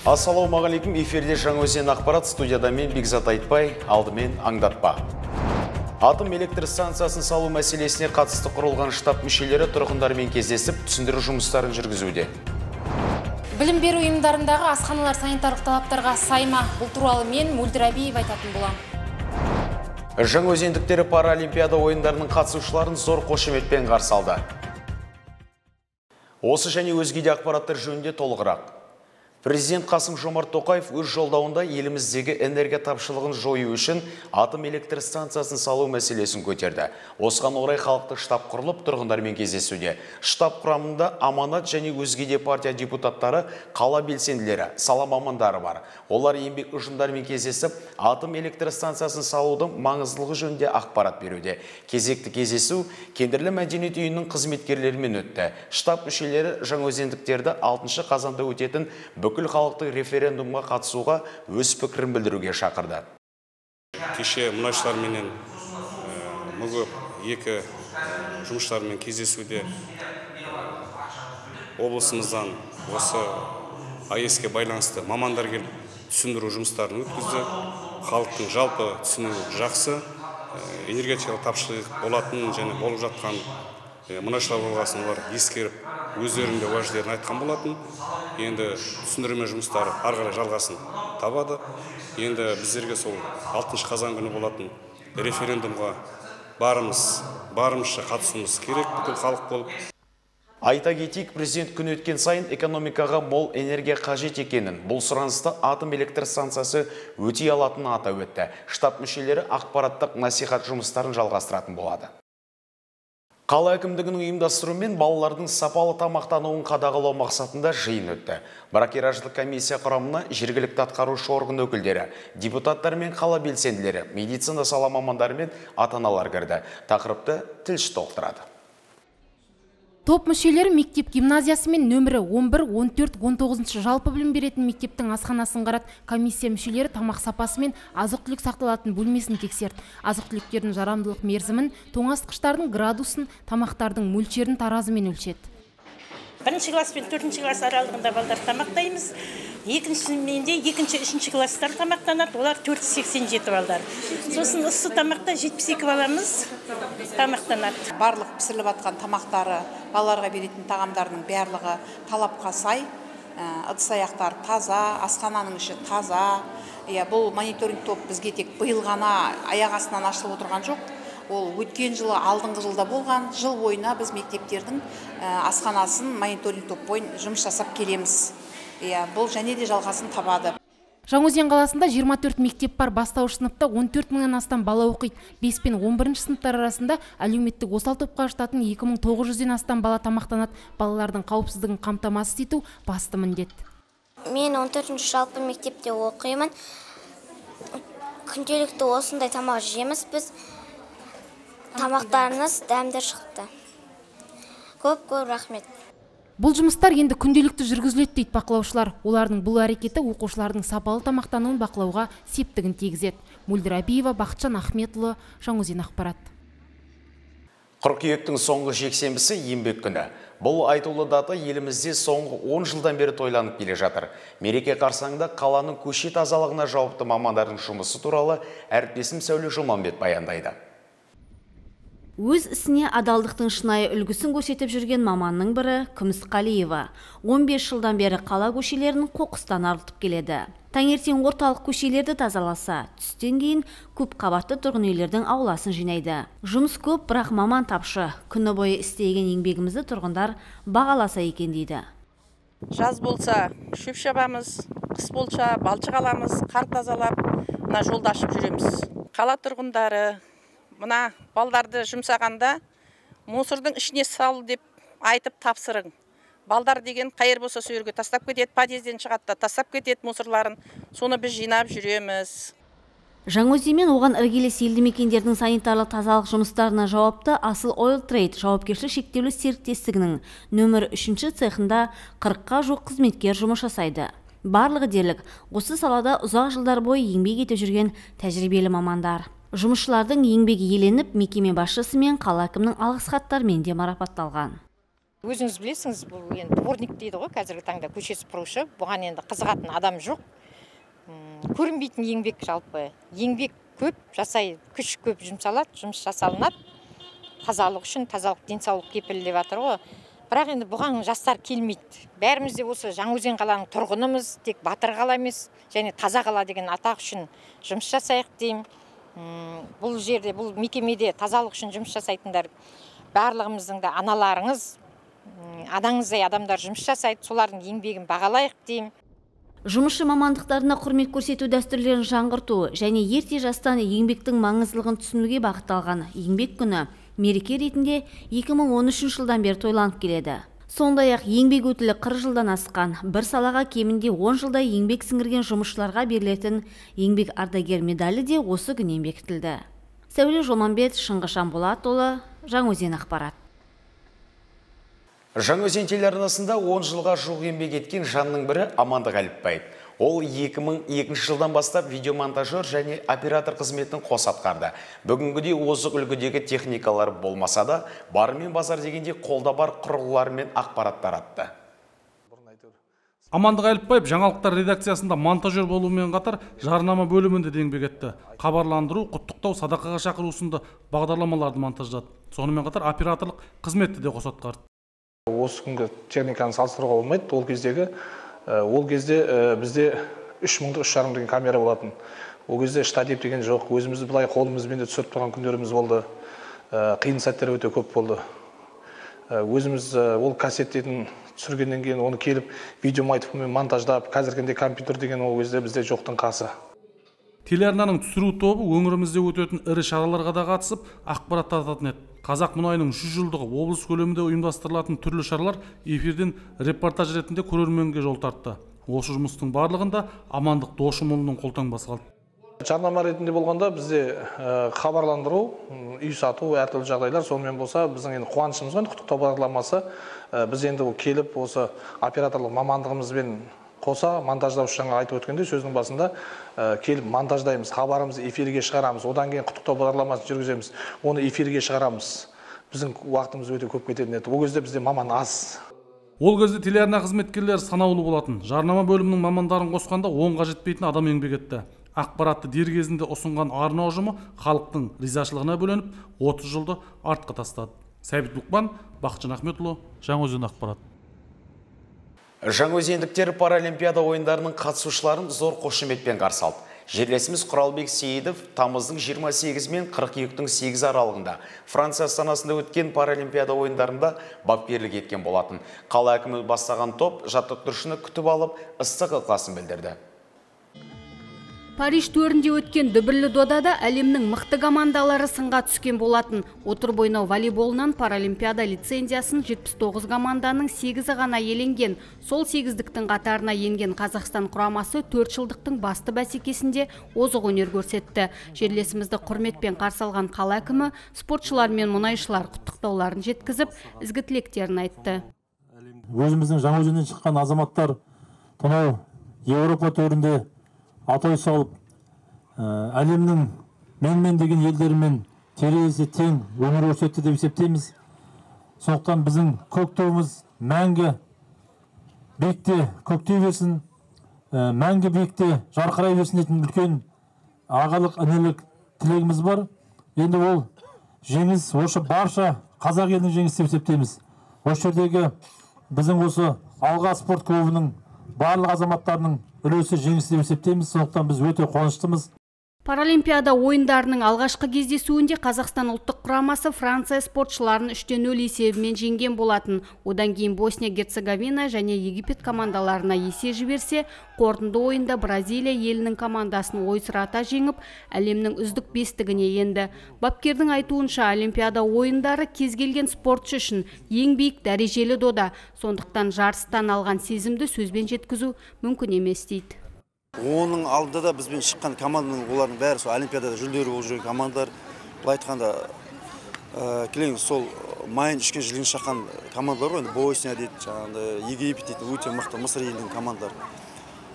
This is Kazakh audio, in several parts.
Ассалаумағалейкум, эфирде Жаңаөзен ақпарат, студияда мен Бекзат Айтбай, алдымен аңдатпа. Атом электр станциясын салу мәселесіне қатысты құрылған штаб мүшелері тұрғындармен кездесіп, түсіндіру жұмыстарын жүргізуде. Білім беру ұйымдарындағы асханалар санитарлық талаптарға сайма, бұл туралы мен Мөлдір Әбиев айтатын болам. Жаңаөзендіктері паралимпиада ойындарының қатысушыларын зор қошеметпен қарсы алды. Осы және өзге де ақпараттар жөнінде толығырақ. Президент Қасым-Жомарт Тоқаев өз жолдауында еліміздегі энергия тапшылығын жою үшін атом электр станциясын салу мәселесін көтерді. Осыған орай халықтық штаб құрылып, тұрғындармен кездесуде. Штаб құрамында аманат және өзге де партия депутаттары, қала белсенділері, сала мамандары бар. Олар еңбек ұжымдарымен кездесіп, атом электр станциясын салудың маңыздылығы жөнінде ақпарат беруде. Кезекті кездесу Кендірлі мәдениет үйінің қызметкерлерімен өтті. Штаб мүшелері жаңаөзендіктерді 6 қазанда өтетін бүкіл халықтық референдумға қатысуға өз пікірін білдіруге шақырды. Кеше мұнайшыларменен мүгі екі жұмысшылармен кездесуде облысымыздан осы АЭС-ке байланысты мамандар келіп түсіндіру жұмыстарын өткізді. Халықтың жалпы түсінігі жақсы, энергетикалық тапшылық болатын және болып жатқан мұнайшылар болғасын олар ескеріп, өздерінде уәждерін айтқан болатын. Енді түсіндірме жұмыстары ары қарай жалғасын табады. Енді біздерге сол 6 қазан күні болатын референдумға барымызша қатысуымыз керек, бүкіл халық болып. Айта кетейік, президент күн өткен сайын экономикаға мол энергия қажет екенін, бұл сұранысты атом электр станциясы өтей алатынын атап өтті. Штаб мүшелері ақпараттық насихат жұмыстарын жалғастыратын болады. Қала әкімдігінің ұйымдастыруымен балалардың сапалы тамақтануын қадағалау мақсатында жиын өтті. Бракераждық комиссия құрамына жергілікті атқарушы орган өкілдері, депутаттар мен қала белсенділері, медицина сала мамандары мен ата-аналар кірді. Тақырыпты тілші толықтырады. Топ мүшелері мектеп гимназиясы мен нөмірі 11, 14, 19 жалпы білім беретін мектептің асханасын қарады. Комиссия мүшелері тамақ сапасы мен азық-түлік сақталатын бөлмесін тексерді. Азық-түліктердің жарамдылық мерзімін, тоңазытқыштардың градусын, тамақтардың мөлшерін таразымен өлшеді. 1 класс пен 4 класс аралығында балдар тамақтаймыз. Екіншісінде 2-3 класстар тамақтанады, олар 487 балдар. Сосын ыссы тамақта 72 баламыз тамақтанады. Барлық пісіріліп атқан тамақтары, балаларға беретін тағамдардың барлығы талапқа сай, ыдыс-аяқтар таза, асхананың іші таза. Бұл мониторинг топ бізге тек биыл ғана аяқ астынан ашылып отырған жоқ. Ол өткен жылы, алдыңғы жылда болған, жыл бойына біз мектептердің асханасын мониторинг топ бойынша жұмыс жасап келеміз. Бұл және де жалғасын табады. Жаңаөзен қаласында 24 мектеп бар, бастауыш сыныпта 14 мыңнан астам бала оқиды. 5 пен 11 сыныптар арасында әлеуметтік осал топқа жататын 2900-ден астам бала тамақтанады. Балалардың қауіпсіздігін қамтамасыз ету басты міндет. Мен 14 жалпы мектепте оқимын. Күнделікті осындай тамақ жейміз біз. Тамақтарыңыз дәмді шықты. Көп рахмет. Бұл жұмыстар енді күнделікті жүргізіледі дейді бақылаушылар. Олардың бұл әрекеті оқушылардың сапалы тамақтануын бақылауға септігін тигізеді. Мөлдір Әбиева, Бақытжан Ахметұлы, Жаңаөзен ақпарат. Қыркүйектің соңғы жексенбісі еңбек күні. Бұл айтулы дата елімізде соңғы 10 жылдан бері тойланып келе жатыр. Мереке қарсаңында қаланың көше тазалығына жауапты мамандардың жұмысы туралы әріптесім Сәуле Жұманбет баяндайды. Өз ісіне адалдықтың шынайы үлгісін көрсетіп жүрген маманның бірі Күмісқалиева. 15 жылдан бері қала көшелерін қоқыстан арылтып келеді. Таңертең орталық көшелерді тазаласа, түстен кейін көп қабатты тұрғын үйлердің ауласын жинайды. Жұмыс көп, бірақ маман тапшы. Күні бойы істеген еңбегімізді тұрғындар бағаласа екен дейді. Жаз болса шөп шабамыз, қыс болса балшық аламыз, қар тазалап, мына жолды ашып жүреміз. Қала тұрғындары мына балдарды жұмсағанда мусордың ішіне сал деп айтып тапсырың. Балдар деген қайыр болса сол жерге тастап кетеді, подъезден шығады, тастап кетеді мусорларын. Соны біз жинап жүреміз. Жаңаөзен мен оған іргелес елді мекендердің санитарлық тазалық жұмыстарына жауапты Асыл Oil Trade жауапкершілігі шектеулі серіктестігінің нөмір 3 цехында 40-қа жуық қызметкер жұмыс жасайды. Барлығы дерлік осы салада ұзақ жылдар бойы еңбек етіп жүрген тәжірибелі мамандар. Жұмысшылардың еңбегі еленіп, мекеме басшысы мен қала әкімінің алғыс хаттарымен де марапатталған. Өзіңіз білесіңіз, бұл енді дворник дейді ғой, қазіргі таңда көше сыпырушы. Бұған енді қызығатын адам жоқ. Көрінбейтін еңбек жалпы. Еңбек көп, күш көп жұмсалады, жұмыс жасалынады. Тазалық үшін, тазалық денсаулық кепілі деп жатыр ғой. Бірақ енді бұған жастар келмейді. Бәріміз де осы Жаңаөзен қаланың тұрғынымыз, тек батыр қала емес, және таза қала деген атақ үшін жұмыс жасайық деймін. Бұл жерде, бұл мекемеде тазалық үшін жұмыс жасайтындар барлығымыздың да аналарыңыз, анаңыздай адамдар жұмыс жасайды, солардың еңбегін бағалайық деймін. Жұмысшы мамандықтарына құрмет көрсету дәстүрлерін жаңғырту және ерте жастан еңбектің маңыздылығын түсінуге бағытталған еңбек күні мереке ретінде 2013 жылдан бері тойланып келеді. Сондай-ақ еңбек өтілі 40 жылдан асқан, бір салаға кемінде 10 жылдай еңбек сіңірген жұмысшыларға берілетін еңбек ардагер медалі де осы күннен бекітілді. Сәуле Жолманбет, Шыңғыс Жанболатұлы, Жаңаөзен ақпарат. Жаңаөзен телеарнасында 10 жылға жуық еңбек еткен жанның бірі Амандық Әліпбаев. Ол 2002 жылдан бастап видеомонтажер және оператор қызметін қоса атқарды. Бүгінгідей озық үлгідегі техникалар болмаса да, барымен базар дегенде қолда бар құрылғылар мен ақпарат таратты. Амандық Әліпбаев жаңалықтар редакциясында монтажер болумен қатар жарнама бөлімінде де еңбек етті. Хабарландыру, құттықтау, садақаға шақыру сынды бағдарламаларды монтаждады. Сонымен қатар операторлық қызметті де қоса атқарды. Осы күнгі техниканы салыстыруға болмайды. Ол кезде бізде 3,5 деген камера болатын. Ол кезде штатив деген жоқ. Өзімізді былай қолымызбен де түсіріп тұрған күндеріміз болды. Қиын сәттер өте көп болды. Өзіміз ол кассеттен түсіргеннен кейін оны келіп видеомайтықпен монтаждап, қазіргенде компьютер деген ол кезде бізде жоқтың қасы. Телеарнаның түсіру тобы өңірімізде өтетін ірі шараларға да қатысып, ақпарат тарататын еді. Қазақ мұнайының 100 жылдығы облыс көлемінде ұйымдастырылатын түрлі шаралар эфирден репортаж ретінде көрерменге жол тартты. Осы жұмыстың барлығында Амандық Досымұлының қолтаңбасы қалды. Жарнама ретінде болғанда бізде хабарландыру, үй сату, әртүрлі жағдайлар, сонымен болса біздің енді қуанышымыз ғой, құттықтау бағдарламасы. Біз енді келіп осы операторлық мамандығымызбен қоса монтаждаушы жаңа айтып өткенде сөздің басында келіп монтаждаймыз, хабарымызды эфирге шығарамыз, одан кейін құттықтау бағдарламасын жүргіземіз, оны эфирге шығарамыз. Біздің уақытымыз өте көп кететін еді. Ол кезде бізде маман аз. Ол кезде телеарна қызметкерлері санаулы болатын. Жарнама бөлімінің мамандарын қосқанда 10-ға жетпейтін адам еңбек етті. Ақпаратты дер кезінде ұсынған арна ұжымы халықтың ризашылығына бөленіп, 30 жылды артқа тастады. Сәбит Бұқпан, Бақытжан Ахметұлы, Жаңаөзен ақпарат. Жаңаөзендіктер паралимпиада ойындарының қатысушыларын зор қошеметпен қарсы алды. Жерлесіміз Құралбек Сейдов тамыздың 28 мен қыркүйектің 8 аралығында Франция астанасында өткен паралимпиада ойындарында бапкерлік еткен болатын. Қала әкімі бастаған топ жаттықтырушыны күтіп алып, ыстық ықыласын білдірді. Париж төрінде өткен дүбірлі додада әлемнің мықты командалары сынға түскен болатын. Отыр бойнау волейболынан паралимпиада лицензиясын 79 команданың 8-і ғана еленген. Сол 8-діктің қатарына енген Қазақстан құрамасы 4 жылдықтың басты бәсекесінде озық өнер көрсетті. Жерлесімізді құрметпен қарсы алған қала әкімі спортшылар мен мұнайшылар құттықтауларын жеткізіп, ізгі тілектерін айтты. Өзіміздің Жаңаөзеннен шыққан азаматтар тонау Еуропа төрінде атой салып, әлемнің мен деген елдерімен терезесі тең өмір көрсетті деп есептейміз. Сондықтан біздің көк туымыз мәңгі биікте көктей берсін, мәңгі биікте жарқырай берсін дейтін үлкен ағалық інілік тілегіміз бар. Енді ол жеңіс осы барша қазақ елінің жеңісі деп есептейміз. Осы жердегі біздің осы Алға спорт клубының барлық азаматтарының үлесі жеңісі деп есептейміз. Сондықтан біз өте қуаныштымыз. Паралимпиада ойындарының алғашқы кездесуінде Қазақстан ұлттық құрамасы Франция спортшыларын 3-0 есебімен жеңген болатын. Одан кейін Босния-Герцеговина және Египет командаларына есе жіберсе, қорытынды ойында Бразилия елінің командасын ойсырата жеңіп, әлемнің үздік бестігіне енді. Бапкердің айтуынша, Олимпиада ойындары кез келген спортшы үшін ең биік дәрежелі дода. Сондықтан жарыстан алған сезімді сөзбен жеткізу мүмкін емес дейді. Оның алдында да бізбен шыққан команданың олардың бәрі сол Олимпиадада жүлделі болып жүрген командалар. Бұл айтқанда келеңіз сол майын ішкен жылын шаққан командалар ғой. Босния дейді, жаңағыда Египет дейді, өте мықты Мысыр елінің командалары.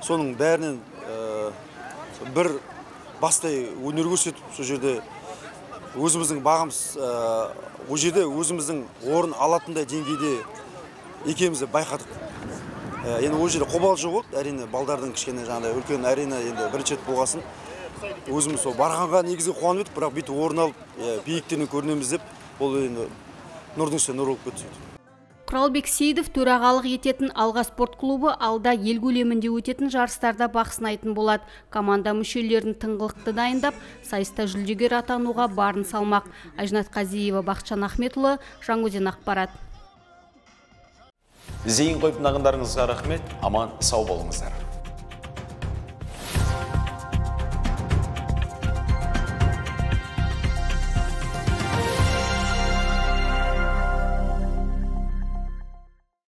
Соның бәрінен бір бастай өнер көрсетіп, сол жерде өзіміздің бағымыз, ол жерде өзіміздің орын алатындай деңгейде екеуміз де байқадық. Енді ол жерде қобалжу болды, әрине балдардың кішкене жаңағыдай үлкен арена енді бірінші рет болғасын. Өзіміз сол барғанға негізі қуанып едік, бірақ бүйтіп орын алып, биіктерінен көрінеміз деп, ол енді нұрдың үстіне нұр болып кетті. Құралбек Сейдов төрағалық ететін Алға спорт клубы алда ел көлемінде өтетін жарыстарда бақ сынайтын болады. Команда мүшелерін тыңғылықты дайындап, сайыста жүлдегер атануға барын салмақ. Айжанат Қазиева, Бақытжан Ахметұлы, Жаңаөзен ақпарат. Зейін қойып нағындарыңызға рахмет, аман сау болыңыздар.